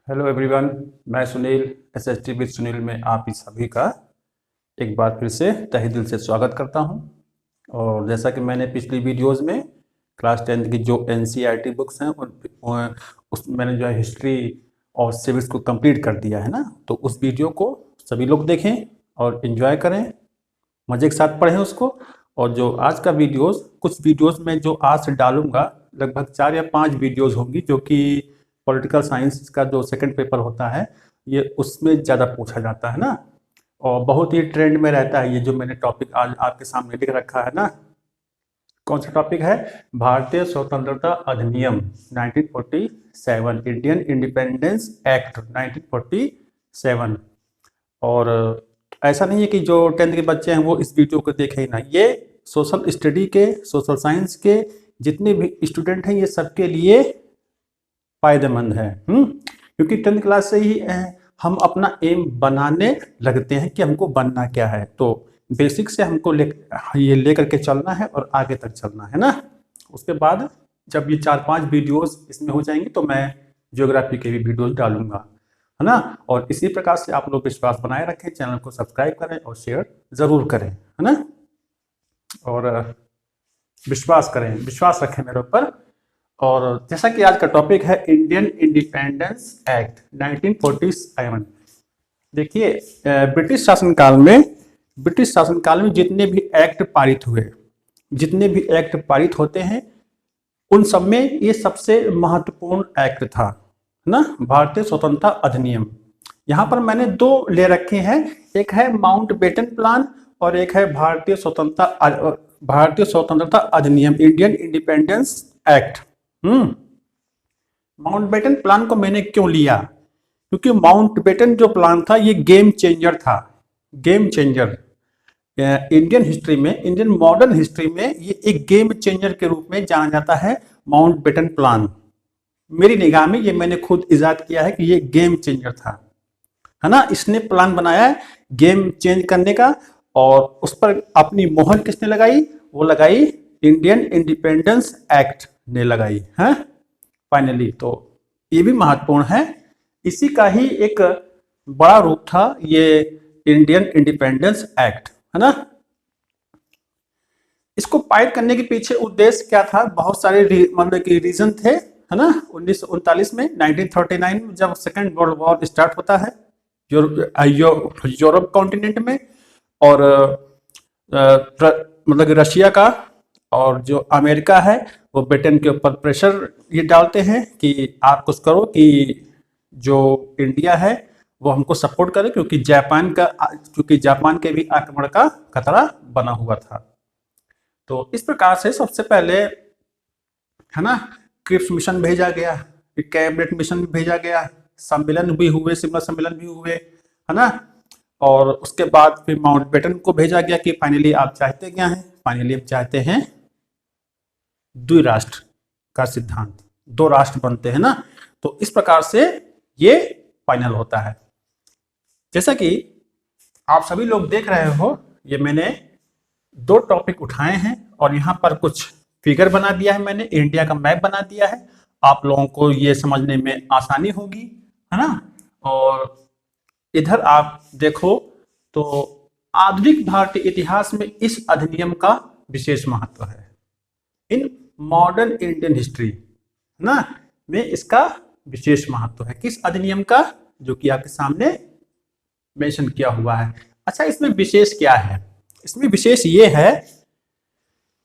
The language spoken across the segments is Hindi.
Hello everyone. मैं सुनील एसएसटी विद सुनील में आप ही सभी का एक बार फिर से तहे दिल से स्वागत करता हूं। और जैसा कि मैंने पिछली वीडियोस में क्लास 10th की जो एनसीईआरटी बुक्स हैं उसमें मैंने जो है हिस्ट्री और सिविक्स को कंप्लीट कर दिया है ना। तो उस वीडियो को सभी लोग देखें और इन्जॉय करें, मज़े के साथ पढ़ें उसको। और जो आज का वीडियोस, कुछ वीडियोस में जो आज से डालूंगा, लगभग 4 या 5 वीडियोस होंगी जो कि पॉलिटिकल साइंस का जो सेकंड पेपर होता है ये उसमें ज़्यादा पूछा जाता है ना। और बहुत ही ट्रेंड में रहता है ये जो मैंने टॉपिक आज आपके सामने लिख रखा है ना। कौन सा टॉपिक है? भारतीय स्वतंत्रता अधिनियम 1947, इंडियन इंडिपेंडेंस एक्ट 1947। और ऐसा नहीं है कि जो 10th के बच्चे हैं वो इस वीडियो को देखें ही ना, ये सोशल स्टडी के, सोशल साइंस के जितने भी स्टूडेंट हैं ये सबके लिए फायदेमंद है। क्योंकि 10th क्लास से ही हम अपना एम बनाने लगते हैं कि हमको बनना क्या है। तो बेसिक से हमको ये लेकर के चलना है और आगे तक चलना है ना। उसके बाद जब ये 4-5 वीडियोस इसमें हो जाएंगे तो मैं ज्योग्राफी के भी वीडियोस डालूंगा, है ना। और इसी प्रकार से आप लोग विश्वास बनाए रखें, चैनल को सब्सक्राइब करें और शेयर जरूर करें, है ना। और विश्वास करें, विश्वास रखें मेरे ऊपर। और जैसा कि आज का टॉपिक है इंडियन इंडिपेंडेंस एक्ट 1947। देखिए, ब्रिटिश शासनकाल में जितने भी एक्ट पारित हुए, जितने भी एक्ट पारित होते हैं उन सब में ये सबसे महत्वपूर्ण एक्ट था ना, भारतीय स्वतंत्रता अधिनियम। यहाँ पर मैंने 2 ले रखे हैं, एक है माउंटबेटन प्लान और एक है भारतीय स्वतंत्रता अधिनियम, Indian independence act. Mountbatten plan को मैंने क्यों लिया? क्योंकि माउंटबेटन जो प्लान था ये गेम चेंजर था, गेम चेंजर। इंडियन हिस्ट्री में, इंडियन मॉडर्न हिस्ट्री में ये एक गेम चेंजर के रूप में जाना जाता है माउंटबेटन प्लान। मेरी निगाह में ये मैंने खुद इजाद किया है कि ये गेम चेंजर था, है ना। इसने प्लान बनाया है गेम चेंज करने का, और उस पर अपनी मोहर किसने लगाई? वो लगाई इंडियन इंडिपेंडेंस एक्ट ने लगाई है फाइनली। तो ये भी महत्वपूर्ण है, इसी का ही एक बड़ा रूप था ये इंडियन इंडिपेंडेंस एक्ट, है ना। इसको पारित करने के पीछे उद्देश्य क्या था? बहुत सारे मतलब कि रीजन थे, है ना। 1939 में, 1939 में जब सेकेंड वर्ल्ड वॉर स्टार्ट होता है यूरोप कॉन्टिनेंट में, और मतलब रशिया का और जो अमेरिका है वो ब्रिटेन के ऊपर प्रेशर ये डालते हैं कि आप कुछ करो कि जो इंडिया है वो हमको सपोर्ट करे, क्योंकि जापान के भी आक्रमण का खतरा बना हुआ था। तो इस प्रकार से सबसे पहले, है ना, क्रिप्स मिशन भेजा गया, कैबिनेट मिशन भेजा गया, सम्मेलन भी हुए, शिमला सम्मेलन भी हुए, है ना। और उसके बाद फिर माउंटबेटन को भेजा गया कि फाइनली आप चाहते क्या हैं? फाइनली आप चाहते हैं द्विराष्ट्र का सिद्धांत, 2 राष्ट्र बनते हैं ना। तो इस प्रकार से ये फाइनल होता है। जैसा कि आप सभी लोग देख रहे हो, ये मैंने 2 टॉपिक उठाए हैं और यहाँ पर कुछ फिगर बना दिया है, मैंने इंडिया का मैप बना दिया है, आप लोगों को ये समझने में आसानी होगी, है ना। और इधर आप देखो तो आधुनिक भारतीय इतिहास में इस अधिनियम का विशेष महत्व है। इन मॉडर्न इंडियन हिस्ट्री ना में इसका विशेष महत्व है। किस अधिनियम का? जो कि आपके सामने मेंशन किया हुआ है। अच्छा, इसमें विशेष क्या है? इसमें विशेष ये है,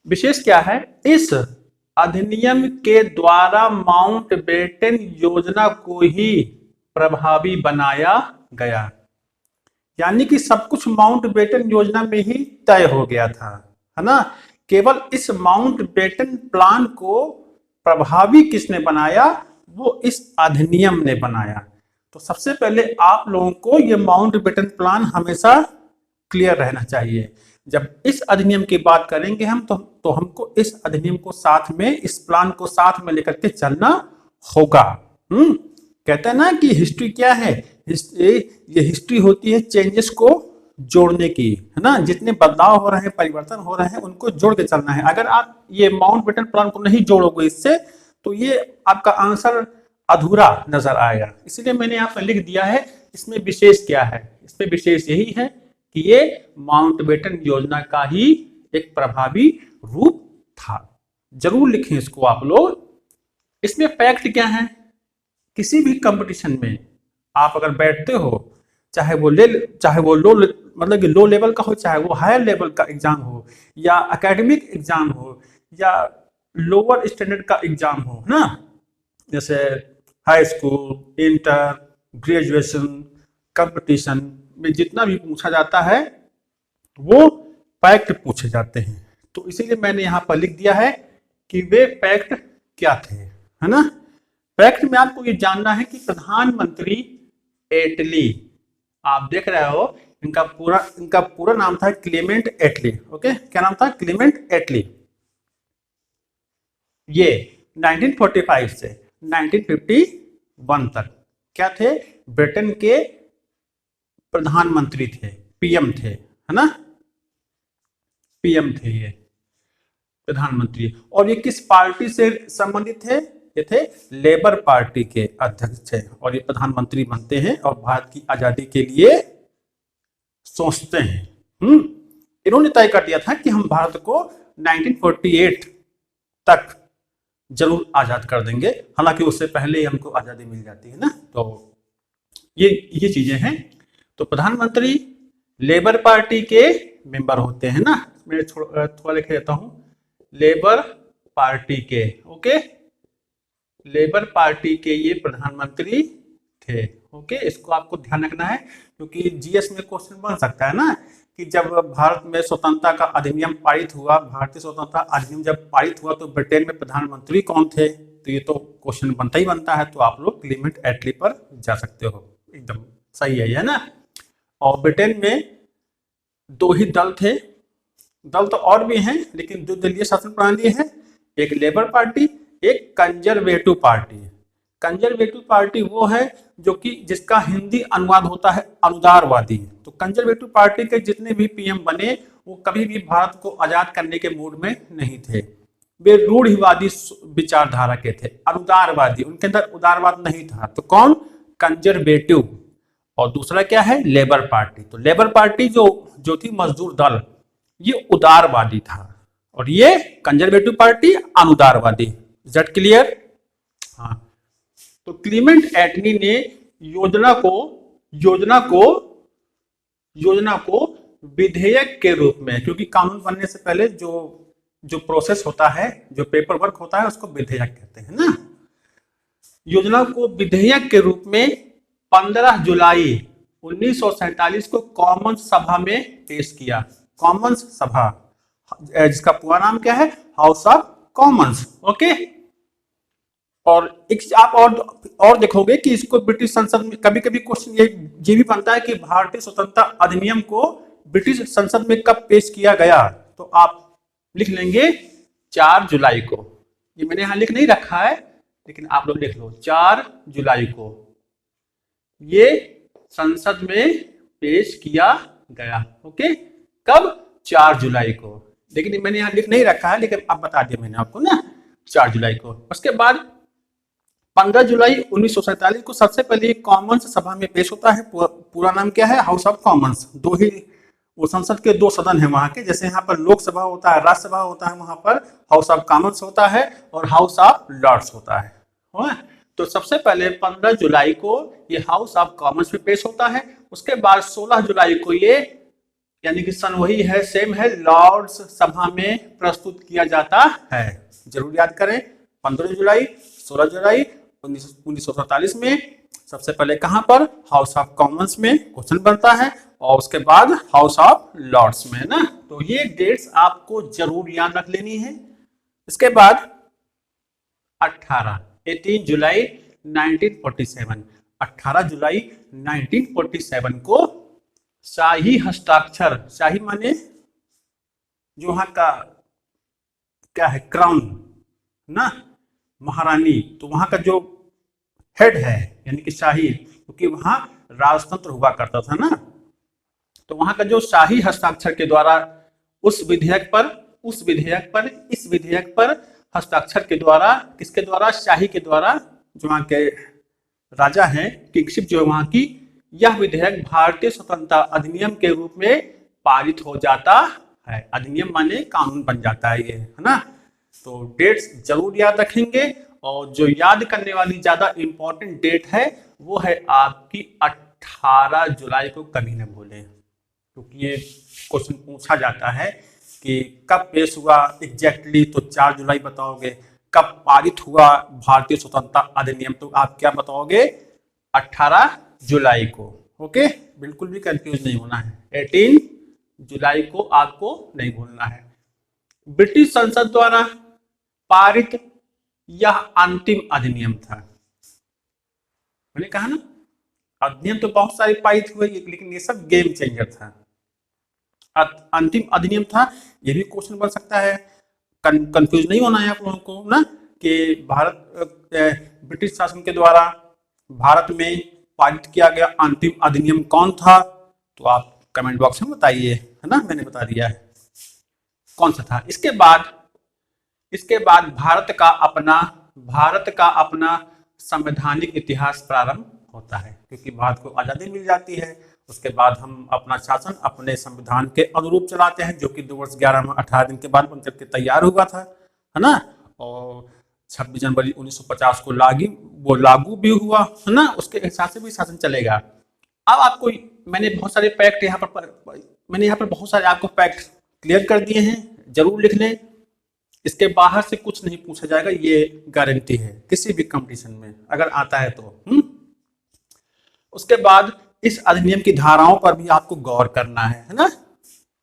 विशेष क्या है? इस अधिनियम के द्वारा माउंटबेटन योजना को ही प्रभावी बनाया गया, यानी कि सब कुछ माउंटबेटन योजना में ही तय हो गया था, है ना। केवल इस माउंटबेटन प्लान को प्रभावी किसने बनाया? वो इस अधिनियम ने बनाया। तो सबसे पहले आप लोगों को ये माउंटबेटन प्लान हमेशा क्लियर रहना चाहिए। जब इस अधिनियम की बात करेंगे हम तो हमको इस अधिनियम को साथ में, इस प्लान को साथ में लेकर के चलना होगा। कहते हैं ना कि हिस्ट्री क्या है? ये हिस्ट्री होती है चेंजेस को जोड़ने की, है ना। जितने बदलाव हो रहे हैं, परिवर्तन हो रहे हैं, उनको जोड़ के चलना है। अगर आप ये माउंटबेटन प्लान को नहीं जोड़ोगे इससे, तो ये आपका आंसर अधूरा नजर आएगा। इसलिए मैंने यहाँ पर लिख दिया है। इसमें विशेष क्या है? इसमें विशेष यही है कि ये माउंटबेटन योजना का ही एक प्रभावी रूप था। जरूर लिखें इसको आप लोग। इसमें फैक्ट क्या है? किसी भी कंपटीशन में आप अगर बैठते हो, चाहे वो लो मतलब कि लो लेवल का हो, चाहे वो हायर लेवल का एग्जाम हो, या एकेडमिक एग्जाम हो, या लोअर स्टैंडर्ड का एग्जाम हो ना, जैसे high school, inter, graduation, competition में जितना भी पूछा जाता है वो फैक्ट पूछे जाते हैं। तो इसीलिए मैंने यहाँ पर लिख दिया है कि वे फैक्ट क्या थे, है ना। फैक्ट में आपको ये जानना है कि प्रधानमंत्री एटली, आप देख रहे हो इनका पूरा नाम था क्लेमेंट एटली। ओके, क्या नाम था? क्लेमेंट एटली। ये 1945 से 1951 तक क्या थे? ब्रिटेन के प्रधानमंत्री थे, पीएम थे, है ना, पीएम थे ये प्रधानमंत्री। और ये किस पार्टी से संबंधित थे? ये थे लेबर पार्टी के अध्यक्ष थे, और ये प्रधानमंत्री बनते हैं और भारत की आजादी के लिए सोचते हैं। इन्होंने तय कर दिया था कि हम भारत को 1948 तक जरूर आजाद कर देंगे, हालांकि उससे पहले ही हमको आजादी मिल जाती है ना। तो ये चीजें हैं। तो प्रधानमंत्री लेबर पार्टी के मेंबर होते हैं ना। मैं थोड़ा लिख देता हूं, लेबर पार्टी के। ओके, लेबर पार्टी के ये प्रधानमंत्री थे। ओके, इसको आपको ध्यान रखना है, क्योंकि जीएस में क्वेश्चन बन सकता है ना कि जब भारत में स्वतंत्रता का अधिनियम पारित हुआ, भारतीय स्वतंत्रता अधिनियम जब पारित हुआ तो ब्रिटेन में प्रधानमंत्री कौन थे? तो ये तो क्वेश्चन बनता ही बनता है। तो आप लोग क्लेमेंट एटली पर जा सकते हो, एकदम सही है ना। और ब्रिटेन में दो ही दल थे, दल तो और भी हैं, लेकिन दो दलीय शासन प्रणाली है, एक लेबर पार्टी, एक कंजर्वेटिव पार्टी। कंजर्वेटिव पार्टी वो है जो कि जिसका हिंदी अनुवाद होता है अनुदारवादी। तो कंजर्वेटिव पार्टी के जितने भी पीएम बने वो कभी भी भारत को आजाद करने के मूड में नहीं थे। वे रूढ़िवादी विचारधारा के थे, अनुदारवादी, उनके अंदर उदारवाद नहीं था। तो कौन? कंजर्वेटिव। और दूसरा क्या है? Labour Party. तो लेबर पार्टी जो थी मजदूर दल, ये उदारवादी था, और ये कंजर्वेटिव पार्टी अनुदारवादी। Is that clear? हाँ। तो क्लीमेंट एटली ने योजना को विधेयक के रूप में, क्योंकि कानून बनने से पहले जो प्रोसेस होता है, जो पेपर वर्क होता है, उसको विधेयक कहते हैं ना। योजना को विधेयक के रूप में 15 जुलाई 1947 को कॉमन्स सभा में पेश किया। कॉमन्स सभा, जिसका पूरा नाम क्या है? House of Commons. ओके, और एक आप और देखोगे कि इसको ब्रिटिश संसद में कभी कभी क्वेश्चन ये भी बनता है कि भारतीय स्वतंत्रता अधिनियम को ब्रिटिश संसद में कब पेश किया गया। तो आप लिख लेंगे 4 जुलाई को। ये मैंने यहां लिख नहीं रखा है, लेकिन आप लोग लिख लो 4 जुलाई को ये संसद में पेश किया गया। ओके, कब? 4 जुलाई को। लेकिन मैंने यहां लिख नहीं रखा है, लेकिन अब बता दिया मैंने आपको ना, 4 जुलाई को। उसके बाद 15 जुलाई 1947 को सबसे पहले कॉमन्स सभा में पेश होता है। पूरा नाम क्या है? House of Commons. दो ही वो संसद के दो सदन है वहां के, जैसे यहाँ पर लोकसभा होता है, राज्यसभा होता है, वहां पर हाउस ऑफ कॉमन्स होता है और हाउस ऑफ लॉर्ड्स होता है। तो सबसे पहले 15 जुलाई को ये हाउस ऑफ कॉमन्स में पेश होता है। उसके बाद 16 जुलाई को ये, यानी कि सन वही है, सेम है, लॉर्ड्स सभा में प्रस्तुत किया जाता है। जरूर याद करें, 15 जुलाई 16 जुलाई 1947 में सबसे पहले कहां पर? हाउस ऑफ कॉमन्स में क्वेश्चन बनता है, और उसके बाद हाउस ऑफ लॉर्ड्स में ना। तो ये डेट्स आपको जरूर याद रख लेनी है। इसके बाद 18 जुलाई 1947, 18 जुलाई 1947 को शाही हस्ताक्षर, शाही माने जो वहां का क्या है, क्राउन ना, महारानी, तो वहां का जो हेड है यानी कि शाही, क्योंकि वहां राजतंत्र हुआ करता था ना, तो वहां का जो शाही हस्ताक्षर के द्वारा इस विधेयक पर हस्ताक्षर के द्वारा, किसके द्वारा? शाही के द्वारा जो वहाँ के राजा हैं, किंगशिप जो है वहाँ की, यह विधेयक भारतीय स्वतंत्रता अधिनियम के रूप में पारित हो जाता है। अधिनियम माने कानून बन जाता है ये, है ना। तो डेट्स जरूर याद रखेंगे, और जो याद करने वाली ज्यादा इंपॉर्टेंट डेट है वो है आपकी 18 जुलाई को, कभी न भूलें, क्योंकि ये क्वेश्चन पूछा जाता है कि कब पेश हुआ एग्जैक्टली, तो 4 जुलाई बताओगे। कब पारित हुआ भारतीय स्वतंत्रता अधिनियम, तो आप क्या बताओगे, 18 जुलाई को। ओके, बिल्कुल भी कंफ्यूज नहीं होना है, 18 जुलाई को आपको नहीं भूलना है। ब्रिटिश संसद द्वारा पारित यह अंतिम अधिनियम था। मैंने कहा ना, अधिनियम तो बहुत सारे पारित हुए, लेकिन ये सब गेम चेंजर था, अंतिम अधिनियम था। ये भी क्वेश्चन बन सकता है, कंफ्यूज नहीं होना है आप लोगों को ना, कि ब्रिटिश शासन के द्वारा भारत में पारित किया गया अंतिम अधिनियम कौन था, तो आप कमेंट बॉक्स में बताइए, है ना। मैंने बता दिया है कौन सा था। इसके बाद भारत का अपना संवैधानिक इतिहास प्रारंभ होता है, क्योंकि भारत को आजादी मिल जाती है। उसके बाद हम अपना शासन अपने संविधान के अनुरूप चलाते हैं, जो कि 2 वर्ष 11 माह 18 दिन के बाद बनकर के तैयार हुआ था, है ना। और 26 जनवरी 1950 को लागू भी हुआ, है ना। उसके हिसाब से भी शासन चलेगा। अब आपको मैंने बहुत सारे फैक्ट यहाँ पर बहुत सारे आपको फैक्ट क्लियर कर दिए हैं, जरूर लिख लें। इसके बाहर से कुछ नहीं पूछा जाएगा, ये गारंटी है किसी भी कंपटीशन में अगर आता है तो। उसके बाद इस अधिनियम की धाराओं पर भी आपको गौर करना है ना।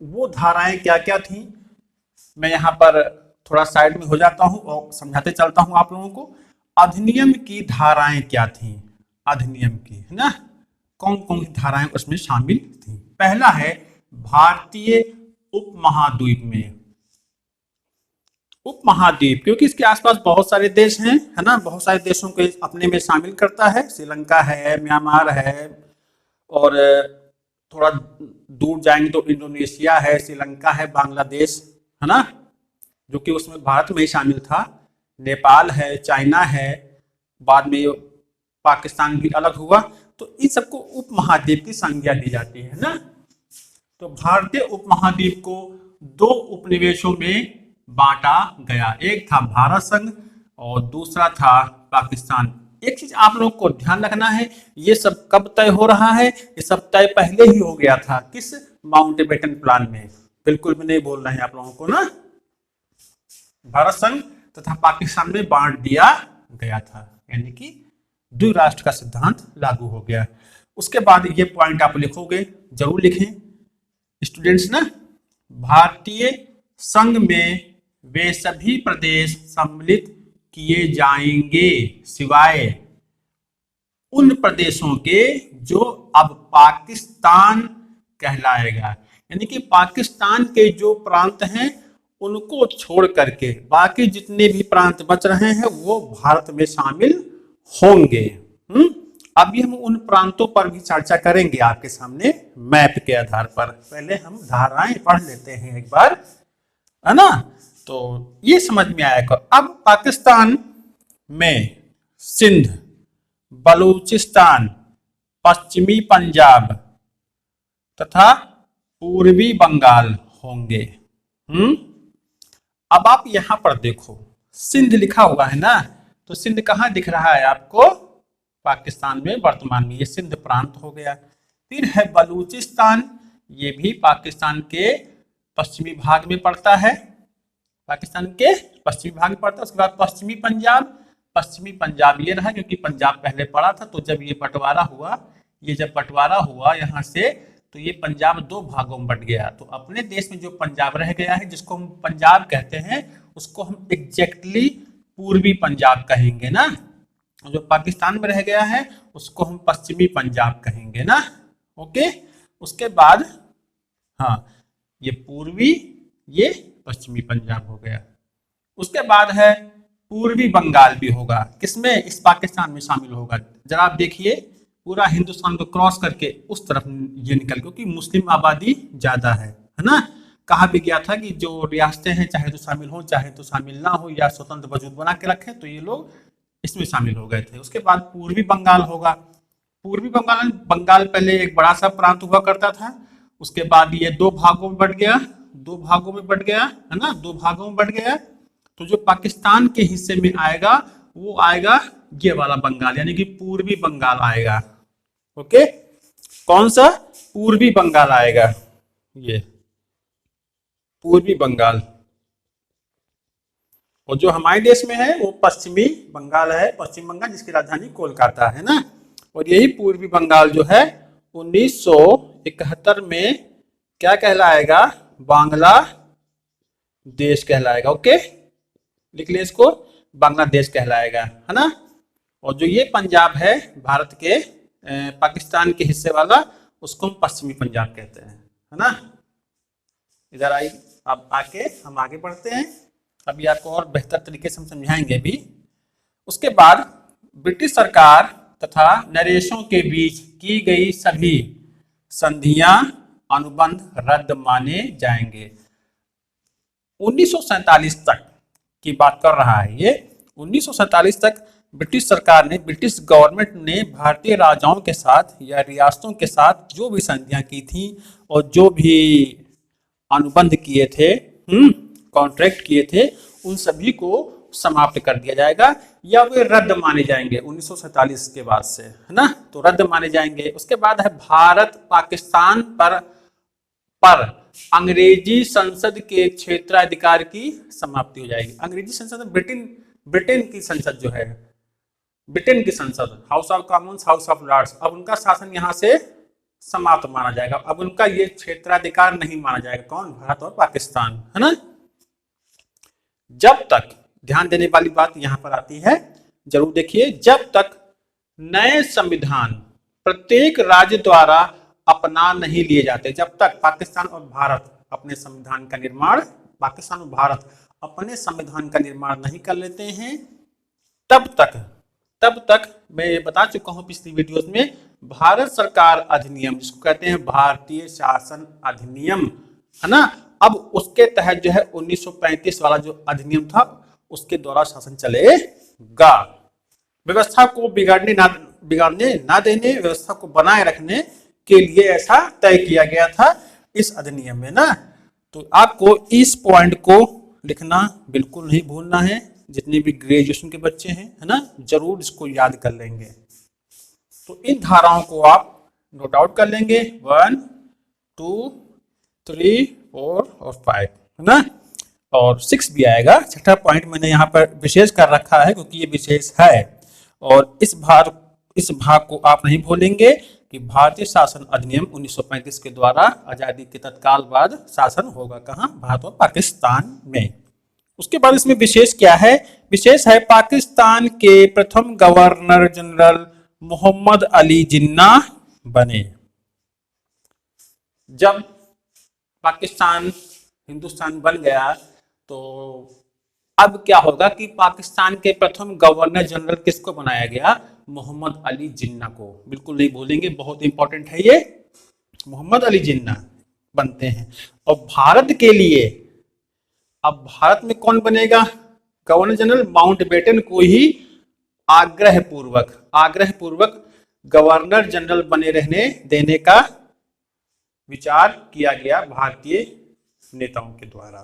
वो धाराएं क्या क्या थी, मैं यहाँ पर थोड़ा साइड में हो जाता हूँ और समझाते चलता हूँ आप लोगों को। अधिनियम की धाराएं क्या थी, अधिनियम की, है ना, कौन कौन सी धाराएं उसमें शामिल थी। पहला है भारतीय उपमहाद्वीप में, उपमहाद्वीप क्योंकि इसके आसपास बहुत सारे देश हैं, है ना, बहुत सारे देशों को अपने में शामिल करता है। श्रीलंका है, म्यांमार है, और थोड़ा दूर जाएंगे तो इंडोनेशिया है, श्रीलंका है, बांग्लादेश, है ना, जो कि उसमें भारत में ही शामिल था। नेपाल है, चाइना है, बाद में पाकिस्तान भी अलग हुआ। तो इन सबको उपमहाद्वीप की संज्ञा दी जाती है ना। तो भारतीय उपमहाद्वीप को 2 उपनिवेशों में बांटा गया, एक था भारत संघ और दूसरा था पाकिस्तान। एक चीज आप लोग को ध्यान रखना है, ये सब कब तय हो रहा है, ये सब तय पहले ही हो गया था, किस, माउंटबेटन प्लान में। बिल्कुल भी नहीं बोलना है आप लोगों को ना। भारत संघ तथा पाकिस्तान में बांट दिया गया था, यानी कि द्विराष्ट्र का सिद्धांत लागू हो गया। उसके बाद ये पॉइंट आप लिखोगे, जरूर लिखें स्टूडेंट्स ना। भारतीय संघ में वे सभी प्रदेश सम्मिलित किए जाएंगे सिवाय उन प्रदेशों के जो अब पाकिस्तान कहलाएगा, यानी कि पाकिस्तान के जो प्रांत हैं उनको छोड़ करके बाकी जितने भी प्रांत बच रहे हैं वो भारत में शामिल होंगे। अभी हम उन प्रांतों पर भी चर्चा करेंगे आपके सामने मैप के आधार पर। पहले हम धाराएं पढ़ लेते हैं एक बार, है ना, तो ये समझ में आएगा। अब पाकिस्तान में सिंध, बलूचिस्तान, पश्चिमी पंजाब तथा पूर्वी बंगाल होंगे। अब आप यहां पर देखो, सिंध लिखा हुआ है ना, तो सिंध कहां दिख रहा है आपको, पाकिस्तान में वर्तमान में, ये सिंध प्रांत हो गया। फिर है बलूचिस्तान, ये भी पाकिस्तान के पश्चिमी भाग में पड़ता है, पाकिस्तान के पश्चिमी भाग में पड़ता है। उसके बाद पश्चिमी पंजाब ये रहा, क्योंकि पंजाब पहले पड़ा था, तो जब ये बंटवारा हुआ यहाँ से, तो ये पंजाब 2 भागों में बट गया। तो अपने देश में जो पंजाब रह गया है, जिसको हम पंजाब कहते हैं, उसको हम एग्जैक्टली पूर्वी पंजाब कहेंगे ना। जो पाकिस्तान में रह गया है उसको हम पश्चिमी पंजाब कहेंगे ना। ओके, उसके बाद हाँ, ये पूर्वी, ये पश्चिमी पंजाब हो गया। उसके बाद है पूर्वी बंगाल भी होगा, किसमें, इस पाकिस्तान में शामिल होगा। जरा आप देखिए, पूरा हिंदुस्तान को क्रॉस करके उस तरफ ये निकल, क्योंकि मुस्लिम आबादी ज्यादा है ना। कहा भी गया था कि जो रियासतें हैं चाहे तो शामिल हो चाहे तो शामिल ना हो, या स्वतंत्र वजूद बना के रखें, तो ये लोग इसमें शामिल हो गए थे। उसके बाद पूर्वी बंगाल होगा। पूर्वी बंगाल बंगाल पहले एक बड़ा सा प्रांत हुआ करता था। उसके बाद ये दो भागों में बट गया, दो भागों में बट गया, है ना, दो भागों में बट गया। तो जो पाकिस्तान के हिस्से में आएगा वो आएगा ये वाला बंगाल, यानी कि पूर्वी बंगाल आएगा। ओके, कौन सा? पूर्वी बंगाल आएगा, ये पूर्वी बंगाल। और जो हमारे देश में है वो पश्चिमी बंगाल है, पश्चिम बंगाल, जिसकी राजधानी कोलकाता है ना। और यही पूर्वी बंगाल जो है 1971 में क्या कहलाएगा? बांग्लादेश कहलाएगा। ओके, लिख ले इसको, बांग्लादेश कहलाएगा, है ना। और जो ये पंजाब है भारत के पाकिस्तान के हिस्से वाला, उसको हम पश्चिमी पंजाब कहते हैं, है ना। इधर आई, अब आके हम आगे बढ़ते हैं, अभी आपको और बेहतर तरीके से हम समझाएंगे भी। उसके बाद ब्रिटिश सरकार तथा नरेशों के बीच की गई सभी संधियां अनुबंध रद्द माने जाएंगे। 1947 तक की बात कर रहा है ये। 1947 तक ब्रिटिश सरकार ने, ब्रिटिश गवर्नमेंट ने भारतीय राजाओं के साथ या रियासतों के साथ जो भी संधियां की थी और जो भी अनुबंध किए थे, कॉन्ट्रैक्ट किए थे, उन सभी को समाप्त कर दिया जाएगा या वे रद्द माने जाएंगे 1947 के बाद से, है ना। तो रद्द माने जाएंगे। उसके बाद है भारत पाकिस्तान पर अंग्रेजी संसद के क्षेत्राधिकार की समाप्ति हो जाएगी। अंग्रेजी संसद ब्रिटेन की संसद जो है, ब्रिटेन की संसद, House of Commons, House of Lords, अब उनका शासन यहाँ से समाप्त माना जाएगा। अब उनका ये क्षेत्राधिकार नहीं माना जाएगा। कौन? भारत और पाकिस्तान, है ना। जब तक, ध्यान देने वाली बात यहां पर आती है, जरूर देखिए, जब तक नए संविधान प्रत्येक राज्य द्वारा अपना नहीं लिए जाते, जब तक पाकिस्तान और भारत अपने संविधान का निर्माण, पाकिस्तान और भारत अपने संविधान का निर्माण नहीं कर लेते हैं, तब तक मैं ये बता चुका हूं पिछली वीडियोस में, भारत सरकार अधिनियम, जिसको कहते हैं भारतीय शासन अधिनियम, है ना, अब उसके तहत जो है 1935 वाला जो अधिनियम था, उसके द्वारा शासन चलेगा। व्यवस्था को बिगाड़ने ना देने, व्यवस्था को बनाए रखने के लिए ऐसा तय किया गया था इस अधिनियम में ना। तो आपको इस पॉइंट को लिखना बिल्कुल नहीं भूलना है। जितने भी ग्रेजुएशन के बच्चे हैं, है ना, जरूर इसको याद कर लेंगे। तो इन धाराओं को आप नोट आउट कर लेंगे, 1, 2, 3, 4 और 5, है ना। और 6 भी आएगा। छठा पॉइंट मैंने यहाँ पर विशेष कर रखा है क्योंकि ये विशेष है। और इस भाग को आप नहीं भूलेंगे कि भारतीय शासन अधिनियम 1935 के द्वारा आजादी के तत्काल बाद शासन होगा कहाँ? भारत और पाकिस्तान में। उसके बाद इसमें विशेष क्या है? विशेष है पाकिस्तान के प्रथम गवर्नर जनरल मोहम्मद अली जिन्ना बने। जब पाकिस्तान हिंदुस्तान बन गया तो अब क्या होगा कि पाकिस्तान के प्रथम गवर्नर जनरल किसको बनाया गया? मोहम्मद अली जिन्ना को। बिल्कुल नहीं भूलेंगे, बहुत इंपॉर्टेंट है ये, मोहम्मद अली जिन्ना बनते हैं। और भारत के लिए अब भारत में कौन बनेगा गवर्नर जनरल? माउंटबेटन को ही आग्रह पूर्वक गवर्नर जनरल बने रहने देने का विचार किया गया भारतीय नेताओं के द्वारा।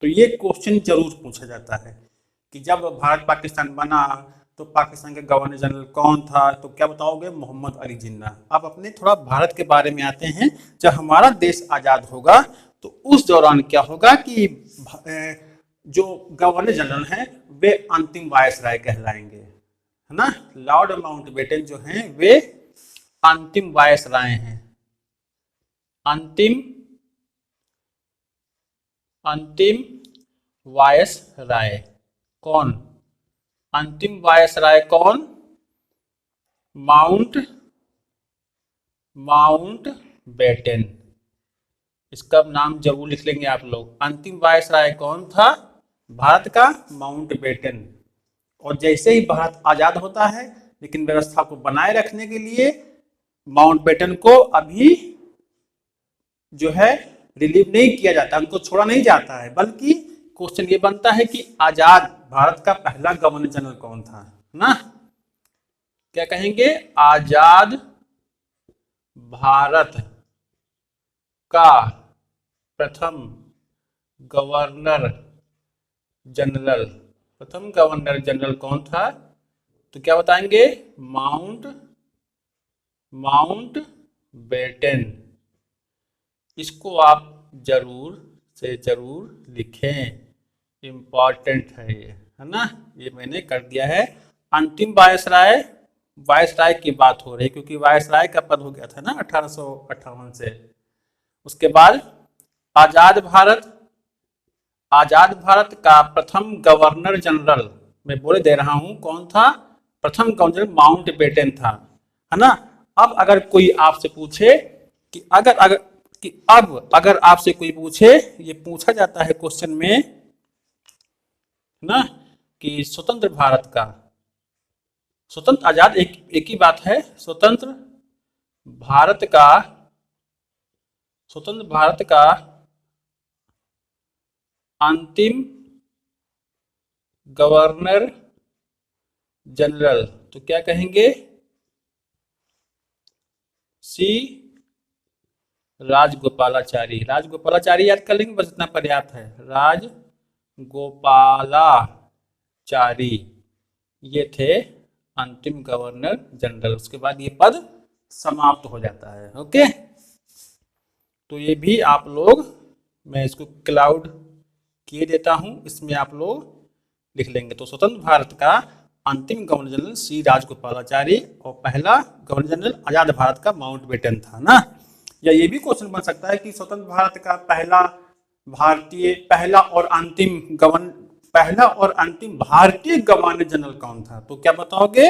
तो ये क्वेश्चन जरूर पूछा जाता है कि जब भारत पाकिस्तान बना तो पाकिस्तान के गवर्नर जनरल कौन था? तो क्या बताओगे? मोहम्मद अली जिन्ना। अब अपने थोड़ा भारत के बारे में आते हैं। जब हमारा देश आजाद होगा तो उस दौरान क्या होगा कि जो गवर्नर जनरल हैं वे अंतिम वायसराय कहलाएंगे, है ना। लॉर्ड माउंटबेटन जो हैं वे अंतिम वायसराय हैं। अंतिम वायसराय कौन? अंतिम वायसराय कौन? माउंटबेटन। इसका नाम जरूर लिख लेंगे आप लोग। अंतिम वायसराय कौन था भारत का? माउंटबेटन। और जैसे ही भारत आजाद होता है, लेकिन व्यवस्था को बनाए रखने के लिए माउंटबेटन को अभी जो है रिलीव नहीं किया जाता, उनको छोड़ा नहीं जाता है, बल्कि क्वेश्चन ये बनता है कि आजाद भारत का पहला गवर्नर जनरल कौन था, ना? क्या कहेंगे? आजाद भारत का प्रथम गवर्नर जनरल, प्रथम गवर्नर जनरल कौन था? तो क्या बताएंगे? Mountbatten. इसको आप जरूर से जरूर लिखें, इंपॉर्टेंट है ये, है ना? ये मैंने कर दिया है। अंतिम वायसराय की बात हो रही, क्योंकि वायसराय का पद हो गया था ना 1858 से। उसके बाद आजाद भारत का प्रथम गवर्नर जनरल मैं बोले दे रहा हूं कौन था? प्रथम गवर्नर माउंट बेटन था, है ना? अब अगर कोई आपसे पूछे कि अगर आपसे कोई पूछे, ये पूछा जाता है क्वेश्चन में, ना, कि स्वतंत्र आजाद एक ही बात है, स्वतंत्र भारत का अंतिम गवर्नर जनरल, तो क्या कहेंगे? सी राजगोपालाचारी। राजगोपालाचारी याद कर लेंगे, बस इतना पर्याप्त है। राजगोपालाचारी ये थे अंतिम गवर्नर जनरल। उसके बाद ये पद समाप्त हो जाता है। ओके, तो ये भी आप लोग, मैं इसको क्लाउड किए देता हूं, इसमें आप लोग लिख लेंगे। तो स्वतंत्र भारत का अंतिम गवर्नर जनरल सी राजगोपालाचारी और पहला गवर्नर जनरल आजाद भारत का माउंट बेटन था, ना? या ये भी क्वेश्चन बन सकता है कि स्वतंत्र भारत का पहला और अंतिम भारतीय गवर्नर जनरल कौन था? तो क्या बताओगे?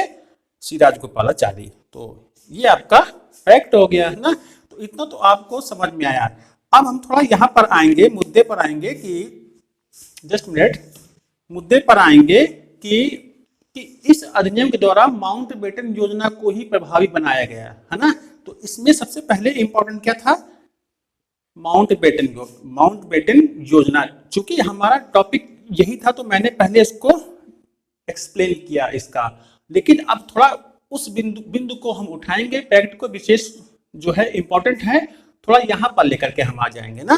सी राजगोपालाचारी। तो ये आपका फैक्ट हो गया, है ना? तो इतना तो आपको समझ में आया। अब हम थोड़ा यहाँ पर आएंगे, मुद्दे पर आएंगे कि जस्ट मिनट, मुद्दे पर आएंगे कि इस अधिनियम के द्वारा माउंट बेटन योजना को ही प्रभावी बनाया गया, है ना? तो इसमें सबसे पहले इंपॉर्टेंट क्या था? माउंट बेटन योजना। चूंकि हमारा टॉपिक यही था तो मैंने पहले इसको एक्सप्लेन किया इसका, लेकिन अब थोड़ा उस बिंदु को हम उठाएंगे, फैक्ट को विशेष जो है इंपॉर्टेंट है, थोड़ा यहां पर लेकर के हम आ जाएंगे, ना?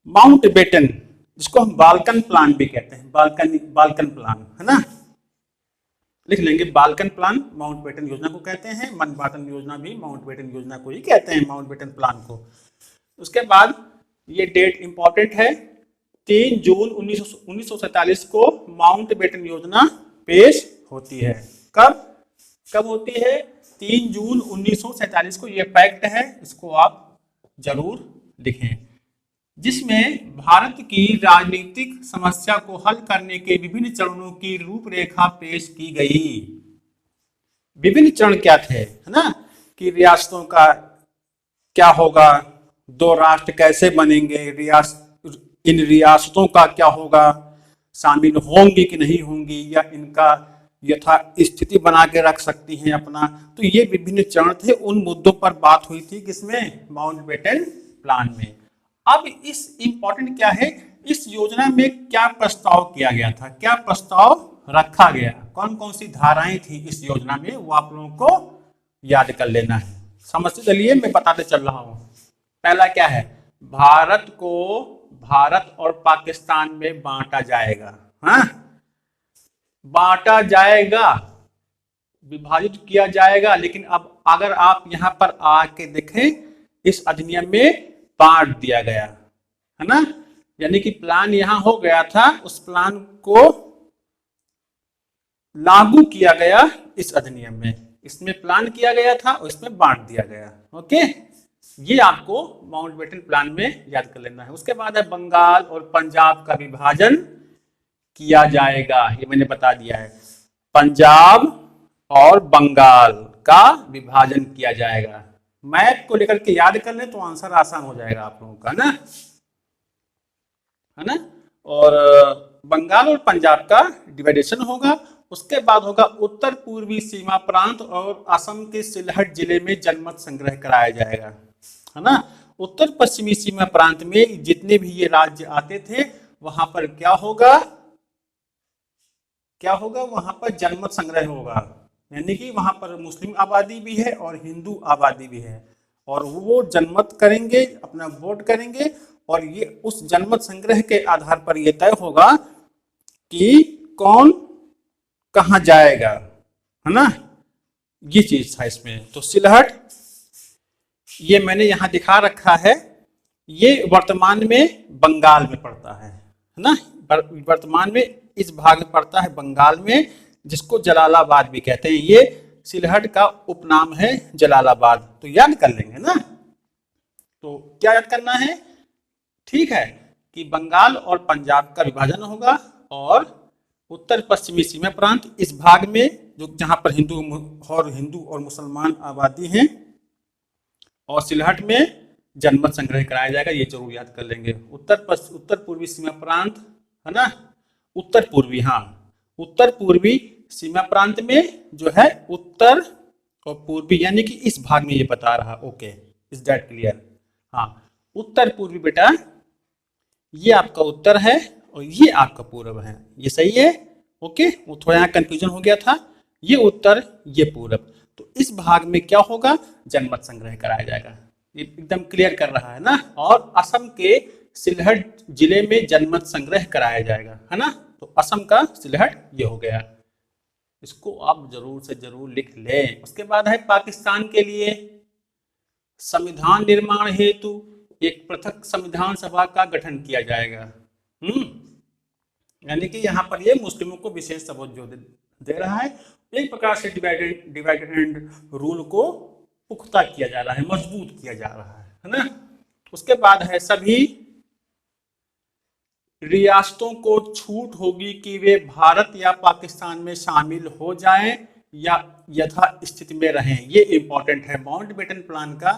माउंट बेटन, जिसको हम बाल्कन प्लान भी कहते हैं, बाल्कन प्लान, है ना? लिख लेंगे, बाल्कन प्लान माउंट बेटन योजना को कहते हैं। मनबाटन योजना भी माउंट बेटन योजना को ही कहते हैं, माउंट बेटन प्लान को। उसके बाद ये डेट इंपॉर्टेंट है, 3 जून 1947 को माउंट बेटन योजना पेश होती है। कब होती है? 3 जून 1947 को। ये फैक्ट है, इसको आप जरूर लिखें। जिसमें भारत की राजनीतिक समस्या को हल करने के विभिन्न चरणों की रूपरेखा पेश की गई। विभिन्न चरण क्या थे, है ना? कि रियासतों का क्या होगा, 2 राष्ट्र कैसे बनेंगे, इन रियासतों का क्या होगा, शामिल होंगी कि नहीं होंगी, या इनका यथा स्थिति बना के रख सकती हैं अपना। तो ये विभिन्न चरण थे, उन मुद्दों पर बात हुई थी किसमें? माउंट बेटन प्लान में। अब इस इंपॉर्टेंट क्या है, इस योजना में क्या प्रस्ताव किया गया था, क्या प्रस्ताव रखा गया, कौन कौन सी धाराएं थी इस योजना में, वो आप लोगों को याद कर लेना है। समझते चलिए, मैं बताते चल रहा हूं। पहला क्या है? भारत को भारत और पाकिस्तान में बांटा जाएगा। हाँ, बांटा जाएगा, विभाजित किया जाएगा। लेकिन अब अगर आप यहां पर आके देखें, इस अधिनियम में बांट दिया गया, है ना? यानी कि प्लान यहां हो गया था, उस प्लान को लागू किया गया इस अधिनियम में। इसमें प्लान किया गया था और इसमें बांट दिया गया। ओके, ये आपको माउंट बेटन प्लान में याद कर लेना है। उसके बाद है बंगाल और पंजाब का विभाजन किया जाएगा। ये मैंने बता दिया है, पंजाब और बंगाल का विभाजन किया जाएगा। मैप को लेकर के याद कर ले तो आंसर आसान हो जाएगा आप लोगों का, ना, है ना? और बंगाल और पंजाब का डिवाइडेशन होगा। उसके बाद होगा उत्तर पूर्वी सीमा प्रांत और असम के सिलहट जिले में जनमत संग्रह कराया जाएगा, है ना? उत्तर पश्चिमी सीमा प्रांत में जितने भी ये राज्य आते थे, वहां पर क्या होगा? क्या होगा, वहां पर जनमत संग्रह होगा, यानी कि वहां पर मुस्लिम आबादी भी है और हिंदू आबादी भी है, और वो जनमत करेंगे, अपना वोट करेंगे, और ये उस जनमत संग्रह के आधार पर यह तय होगा कि कौन कहाँ जाएगा, है ना। ये चीज था इसमें। तो सिलहट ये मैंने यहाँ दिखा रखा है, ये वर्तमान में बंगाल में पड़ता है ना। वर्तमान में इस भाग में पड़ता है बंगाल में, जिसको जलालाबाद भी कहते हैं। ये सिलहट का उपनाम है जलालाबाद, तो याद कर लेंगे ना। तो क्या याद करना है, ठीक है, कि बंगाल और पंजाब का विभाजन होगा, और उत्तर पश्चिमी सीमा प्रांत इस भाग में जो जहां पर हिंदू और मुसलमान आबादी हैं, और सिलहट में जनमत संग्रह कराया जाएगा, ये जरूर याद कर लेंगे। उत्तर पूर्वी सीमा प्रांत है ना, उत्तर पूर्वी, हाँ, उत्तर पूर्वी सीमा प्रांत में जो है उत्तर और पूर्वी, यानी कि इस भाग में ये बता रहा। Okay, is that clear? हाँ, उत्तर पूर्वी बेटा ये आपका उत्तर है और ये आपका पूर्व है, ये सही है। ओके, वो थोड़ा यहाँ कंफ्यूजन हो गया था, ये उत्तर ये पूर्व। तो इस भाग में क्या होगा, जनमत संग्रह कराया जाएगा, ये एकदम क्लियर कर रहा है ना। और असम के सिलहट जिले में जनमत संग्रह कराया जाएगा, है ना। तो असम का सिलहट ये हो गया, इसको आप जरूर से जरूर लिख लें। उसके बाद है पाकिस्तान के लिए संविधान निर्माण हेतु एक पृथक संविधान सभा का गठन किया जाएगा। यानी कि यहाँ पर ये मुस्लिमों को विशेष तवज्जो दे रहा है। एक प्रकार से डिवाइडेड एंड रूल को पुख्ता किया जा रहा है, मजबूत किया जा रहा है ना। उसके बाद है सभी रियासतों को छूट होगी कि वे भारत या पाकिस्तान में शामिल हो जाएं या यथा स्थिति में रहें। ये इंपॉर्टेंट है, माउंटबेटन प्लान का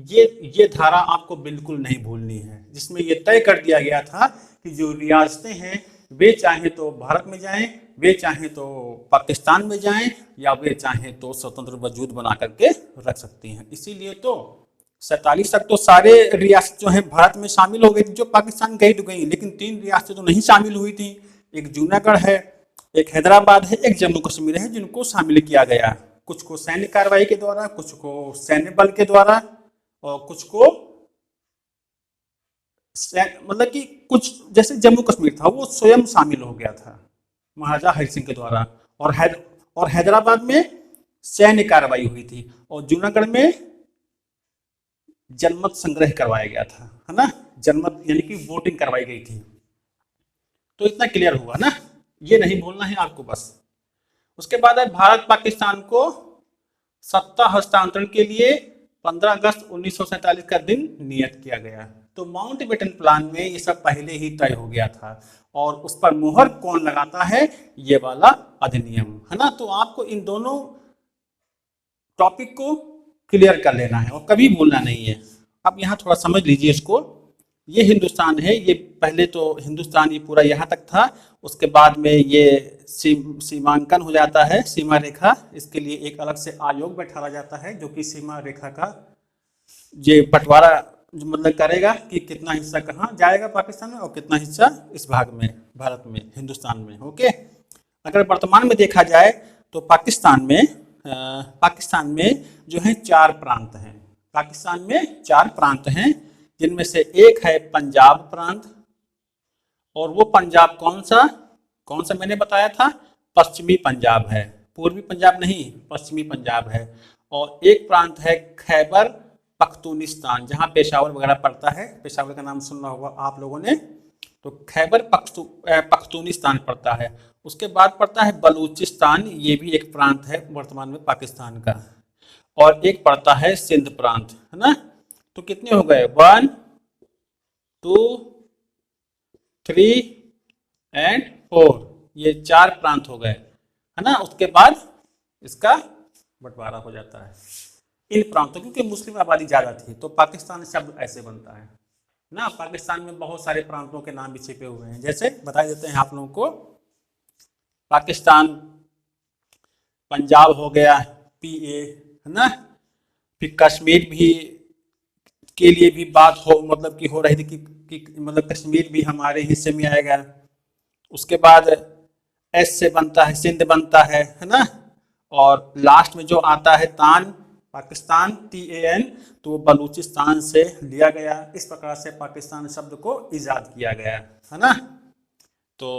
ये धारा आपको बिल्कुल नहीं भूलनी है, जिसमें ये तय कर दिया गया था कि जो रियासतें हैं वे चाहे तो भारत में जाएं, वे चाहे तो पाकिस्तान में जाएं, या वे चाहे तो स्वतंत्र वजूद बना करके रख सकती हैं। इसीलिए तो 47 तक तो सारे रियासत जो है भारत में शामिल हो गई थी, जो पाकिस्तान गई तो गई, लेकिन 3 रियासतें तो नहीं शामिल हुई थी। एक जूनागढ़ है, एक हैदराबाद है, एक जम्मू कश्मीर है, जिनको शामिल किया गया। कुछ को सैन्य कार्रवाई के द्वारा, कुछ को सैन्य बल के द्वारा, और कुछ को मतलब कि कुछ जैसे जम्मू कश्मीर था वो स्वयं शामिल हो गया था महाराजा हरि सिंह के द्वारा, और हैदराबाद में सैन्य कार्रवाई हुई थी, और जूनागढ़ में जनमत संग्रह करवाया गया था, है ना। जनमत यानी कि वोटिंग करवाई गई थी। तो इतना क्लियर हुआ ना, ये नहीं भूलना है आपको बस। उसके बाद है भारत पाकिस्तान को सत्ता हस्तांतरण के लिए 15 अगस्त 1947 का दिन नियत किया गया। तो माउंटबेटन प्लान में ये सब पहले ही तय हो गया था, और उस पर मुहर कौन लगाता है, ये वाला अधिनियम, है ना। तो आपको इन दोनों टॉपिक को क्लियर कर लेना है और कभी भूलना नहीं है। अब यहाँ थोड़ा समझ लीजिए इसको। ये हिंदुस्तान है, ये पहले तो हिंदुस्तान ये पूरा यहाँ तक था, उसके बाद में ये सीमांकन हो जाता है, सीमा रेखा। इसके लिए एक अलग से आयोग बैठाया जाता है जो कि सीमा रेखा का ये बंटवारा मतलब करेगा कि कितना हिस्सा कहाँ जाएगा पाकिस्तान में और कितना हिस्सा इस भाग में भारत में हिंदुस्तान में। ओके, अगर वर्तमान में देखा जाए तो पाकिस्तान में जो है 4 प्रांत हैं। पाकिस्तान में 4 प्रांत हैं, जिनमें से एक है पंजाब प्रांत, और वो पंजाब कौन सा मैंने बताया था, पश्चिमी पंजाब है, पूर्वी पंजाब नहीं, पश्चिमी पंजाब है। और एक प्रांत है खैबर पख्तूनिस्तान, जहाँ पेशावर वगैरह पड़ता है, पेशावर का नाम सुनना होगा आप लोगों ने। तो खैबर पख्तूनिस्तान पड़ता है। उसके बाद पड़ता है बलूचिस्तान, ये भी एक प्रांत है वर्तमान में पाकिस्तान का। और एक पड़ता है सिंध प्रांत, है ना। तो कितने हो गए, 1 2 3 एंड 4, ये 4 प्रांत हो गए, है ना। उसके बाद इसका बंटवारा हो जाता है इन प्रांतों, क्योंकि मुस्लिम आबादी ज्यादा थी तो पाकिस्तान शब्द ऐसे बनता है ना। पाकिस्तान में बहुत सारे प्रांतों के नाम भी छिपे हुए हैं, जैसे बता देते हैं आप लोगों को। पाकिस्तान, पंजाब हो गया PA, है ना। फिर कश्मीर भी के लिए भी बात मतलब कि हो रही थी कि मतलब कश्मीर भी हमारे हिस्से में आएगा। उसके बाद एस से बनता है, सिंध बनता है ना। और लास्ट में जो आता है तान, पाकिस्तान, TAN, तो वो बलूचिस्तान से लिया गया। इस प्रकार से पाकिस्तान शब्द को इजाद किया गया है ना। तो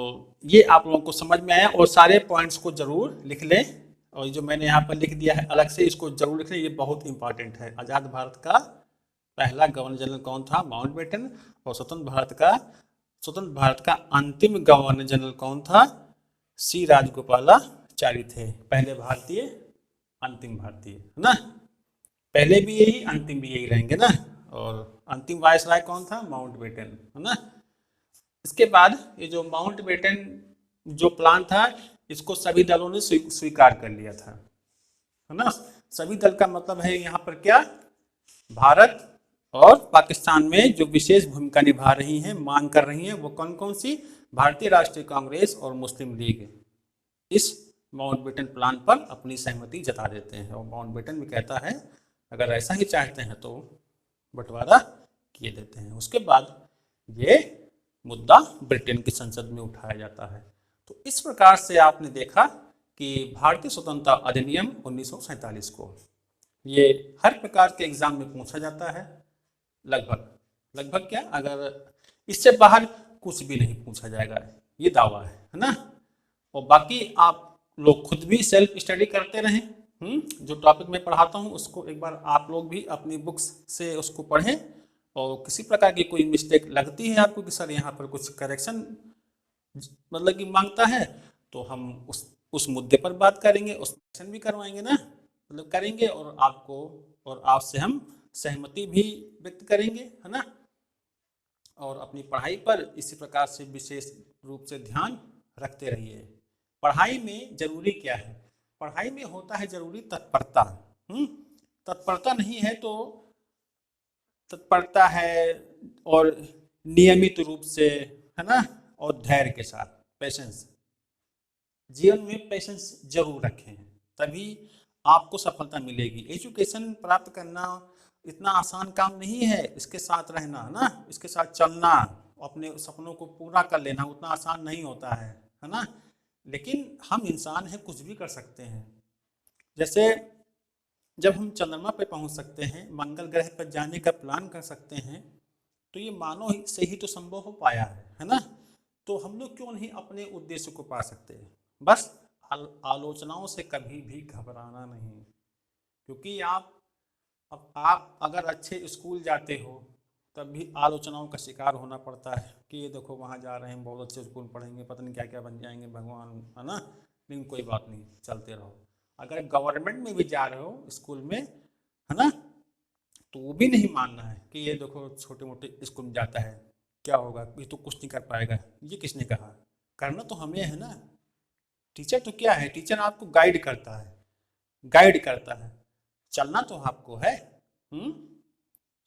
ये आप लोगों को समझ में आया, और सारे पॉइंट्स को जरूर लिख लें। और जो मैंने यहाँ पर लिख दिया है अलग से, इसको जरूर लिख लें, ये बहुत इंपॉर्टेंट है। आज़ाद भारत का पहला गवर्नर जनरल कौन था? माउंटबेटन। और स्वतंत्र भारत का अंतिम गवर्नर जनरल कौन था? C राजगोपालाचारी थे। पहले भारतीय, अंतिम भारतीय, है ना। पहले भी यही, अंतिम भी यही रहेंगे ना। और अंतिम वायसराय कौन था? माउंटबेटन, है ना। इसके बाद ये जो माउंटबेटन जो प्लान था, इसको सभी दलों ने स्वीकार कर लिया था, है ना। सभी दल का मतलब है यहाँ पर क्या? भारत और पाकिस्तान में जो विशेष भूमिका निभा रही हैं, मांग कर रही हैं, वो कौन कौन सी? भारतीय राष्ट्रीय कांग्रेस और मुस्लिम लीग इस माउंटबेटन प्लान पर अपनी सहमति जता देते हैं। और माउंटबेटन भी कहता है अगर ऐसा ही चाहते हैं तो बंटवारा किए देते हैं। उसके बाद ये मुद्दा ब्रिटेन की संसद में उठाया जाता है। तो इस प्रकार से आपने देखा कि भारतीय स्वतंत्रता अधिनियम 1947 को ये हर प्रकार के एग्जाम में पूछा जाता है। लगभग क्या, अगर इससे बाहर कुछ भी नहीं पूछा जाएगा, ये दावा है ना। और बाकी आप लोग खुद भी सेल्फ स्टडी करते रहें। जो टॉपिक मैं पढ़ाता हूँ उसको एक बार आप लोग भी अपनी बुक्स से उसको पढ़ें। और किसी प्रकार की कोई मिस्टेक लगती है आपको कि सर यहाँ पर कुछ करेक्शन मतलब कि मांगता है, तो हम उस मुद्दे पर बात करेंगे, उस करेक्शन भी करवाएंगे ना, मतलब करेंगे। और आपको और आपसे हम सहमति भी व्यक्त करेंगे, है ना। और अपनी पढ़ाई पर इसी प्रकार से विशेष रूप से ध्यान रखते रहिए। पढ़ाई में जरूरी क्या है? पढ़ाई में होता है जरूरी तत्परता। तत्परता नहीं है तो तत्परता है और नियमित रूप से, है ना, और धैर्य के साथ, पेशेंस। जीवन में पेशेंस जरूर रखें, तभी आपको सफलता मिलेगी। एजुकेशन प्राप्त करना इतना आसान काम नहीं है। इसके साथ रहना ना, इसके साथ चलना, अपने सपनों को पूरा कर लेना उतना आसान नहीं होता है ना। लेकिन हम इंसान हैं, कुछ भी कर सकते हैं। जैसे जब हम चंद्रमा पर पहुंच सकते हैं, मंगल ग्रह पर जाने का प्लान कर सकते हैं, तो ये मानव से ही तो संभव हो पाया है ना। तो हम लोग क्यों नहीं अपने उद्देश्य को पा सकते? बस आलोचनाओं से कभी भी घबराना नहीं, क्योंकि आप अगर अच्छे स्कूल जाते हो तब भी आलोचनाओं का शिकार होना पड़ता है कि ये देखो वहाँ जा रहे हैं, बहुत अच्छे स्कूल पढ़ेंगे, पता नहीं क्या क्या बन जाएंगे भगवान, है ना। लेकिन कोई बात नहीं, चलते रहो। अगर गवर्नमेंट में भी जा रहे हो स्कूल में, है ना, तो वो भी नहीं मानना है कि ये देखो छोटे मोटे स्कूल में जाता है, क्या होगा, ये तो कुछ नहीं कर पाएगा। ये किसने कहा? करना तो हमें है ना। टीचर तो क्या है? टीचर आपको गाइड करता है, चलना तो आपको है।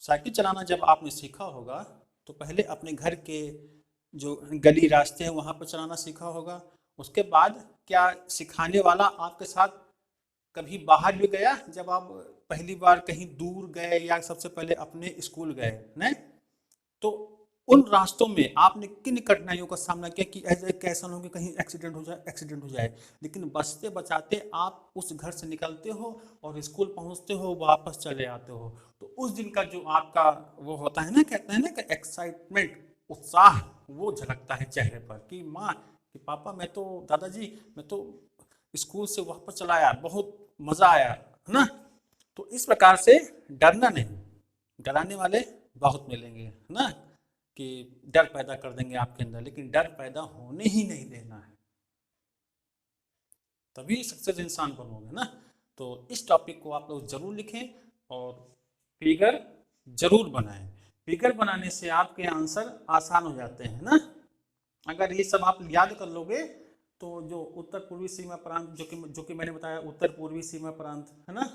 साइकिल चलाना जब आपने सीखा होगा तो पहले अपने घर के जो गली रास्ते हैं वहाँ पर चलाना सीखा होगा। उसके बाद क्या सिखाने वाला आपके साथ कभी बाहर भी गया? जब आप पहली बार कहीं दूर गए या सबसे पहले अपने स्कूल गए नहीं, तो उन रास्तों में आपने किन कठिनाइयों का सामना किया कि कैसा हो कि कहीं एक्सीडेंट हो जाए। लेकिन बचते बचाते आप उस घर से निकलते हो और स्कूल पहुंचते हो, वापस चले आते हो। तो उस दिन का जो आपका वो होता है ना, कहते हैं ना कि एक्साइटमेंट, उत्साह, वो झलकता है चेहरे पर कि माँ, कि पापा मैं तो, दादाजी मैं तो स्कूल से वापस चला आया, बहुत मजा आया, है ना। तो इस प्रकार से डरना नहीं, डराने वाले बहुत मिलेंगे, है ना, कि डर पैदा कर देंगे आपके अंदर, लेकिन डर पैदा होने ही नहीं देना है, तभी सक्सेस इंसान बनोगे ना। तो इस टॉपिक को आप लोग जरूर लिखें और फिगर जरूर बनाएं। फिगर बनाने से आपके आंसर आसान हो जाते हैं ना। अगर ये सब आप याद कर लोगे तो जो उत्तर पूर्वी सीमा प्रांत, जो कि मैंने बताया उत्तर पूर्वी सीमा प्रांत, है ना,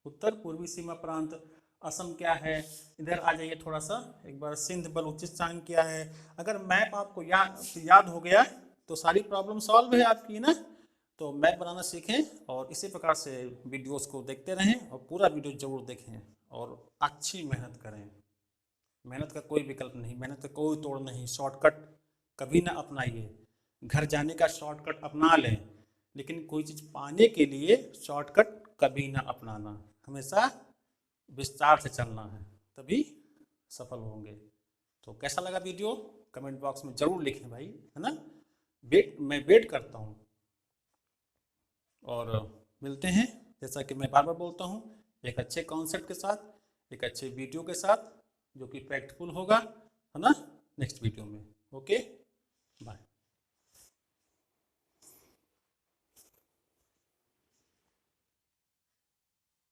उत्तर पूर्वी सीमा प्रांत, असम क्या है, इधर आ जाइए थोड़ा सा एक बार, सिंध बलूचिस्तान क्या है। अगर मैप आपको याद हो गया तो सारी प्रॉब्लम सॉल्व है आपकी ना। तो मैप बनाना सीखें और इसी प्रकार से वीडियोस को देखते रहें और पूरा वीडियो जरूर देखें और अच्छी मेहनत करें। मेहनत का कोई विकल्प नहीं, मेहनत का कोई तोड़ नहीं, शॉर्टकट कभी ना अपनाइए। घर जाने का शॉर्टकट अपना लें, लेकिन कोई चीज़ पाने के लिए शॉर्टकट कभी ना अपनाना, हमेशा विस्तार से चलना है, तभी सफल होंगे। तो कैसा लगा वीडियो कमेंट बॉक्स में ज़रूर लिखें भाई, है ना। मैं वेट करता हूँ और मिलते हैं, जैसा कि मैं बार बार बोलता हूँ, एक अच्छे कॉन्सेप्ट के साथ, एक अच्छे वीडियो के साथ जो कि फैक्टफुल होगा, है ना, नेक्स्ट वीडियो में। Okay, bye.